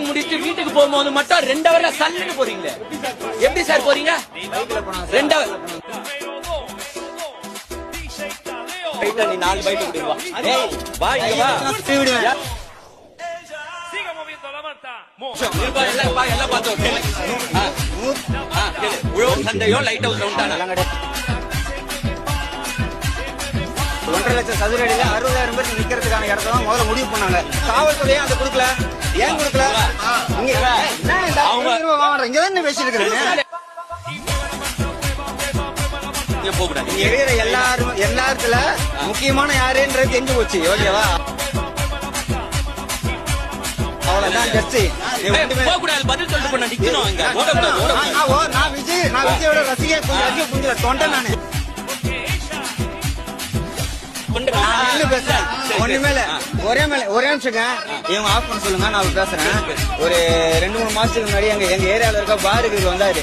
முடிச்சு வீட்டுக்கு போகும்போது மட்டும் 2 ஹவர்ல சல்லுன்னு போறீங்களே, எப்படி சார் போறீங்க? 2 ஹவர் நீ 4 பைட் குடிவா. ஏய் வா இங்க வா. எல்லாம் பார்த்தோம். உழவு சந்தையோ லைட் ஹவுஸ் உண்டான 1.5 லட்சம் சதுர அடியில 60,000 பேர் நிக்கிறதுக்கான இடத்த தான் முதல்ல முடிவு பண்ணாங்க. காவல்துறையே அந்த கொடுக்கல, ஏன் கொடுக்கல? இங்கதான் பேசிட்டு இருக்கிறேன். எல்லாத்துல முக்கியமான யாருன்றது தெரிஞ்சு போச்சு. ஓகேவா? அவ்வளவுதான். பதில் சொல்லிட்டு நிக்கணும். நான் விஜயோட ரசிகர் புரிஞ்சல தொண்டை நானு. ஒரே நிமிஷங்க இவங்க ஆஃப் பண்ண சொல்லுங்க, நான் பேசுறேன். ஒரு 2-3 மாசத்துக்கு முன்னாடி எங்க ஏரியால இருக்க பாருக்கு வந்தாரு,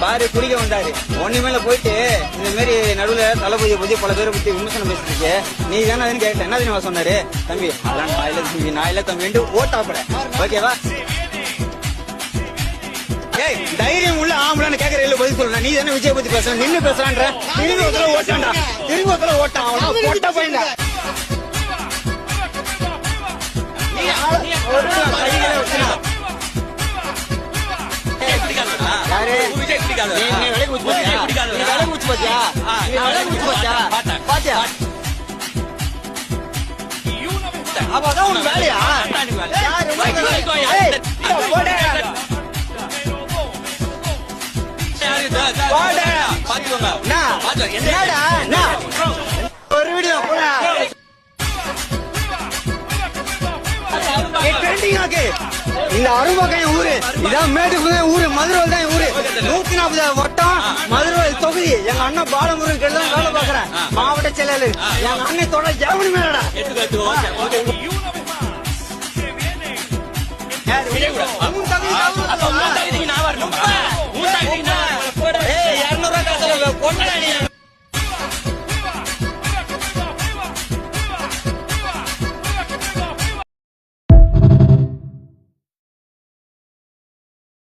பாரு குடிக்க வந்தாரு. ஒண்ணுமேல போயிட்டு இந்த மாதிரி நடுவுல தளபதியை பத்தி பல பேரை பத்தி விமர்சனம் பேசிட்டு நீ தானே கேட்டேன். என்ன தெரியுமா சொன்னாரு? தம்பி அதெல்லாம் நான் இல்ல தம்பி ஓட்டாப்பட. ஓகேவா? ஏய் தைரியம் உள்ள ஆம்பளான்னு கேக்குற பதில் சொல்ற. நீ தானே விஜய் பத்தி பேசுற, நின்னு பேசுறான்ற. திரும்பி ஒருத்தர ஓட்டான்டா, திரும்பி ஒருத்தர ஓட்டான். அவனா போட்டா போயிங்க. அவதான் உன் வேலையா? ஒரு வீடியோ இந்த அரும்பாக்கம் ஊரு, இதான் மேட்டுக்குள்ள ஊரு, மதுரை தான் ஊரு. 140 வட்டம் மதுரை தொகுதி. எங்க அண்ணன் பாலமுருகன் கேட்டு தான் வேலை பாக்குறேன், மாவட்ட செயலாளர். எங்க அண்ணன் தொட ஜெவனி மேலடா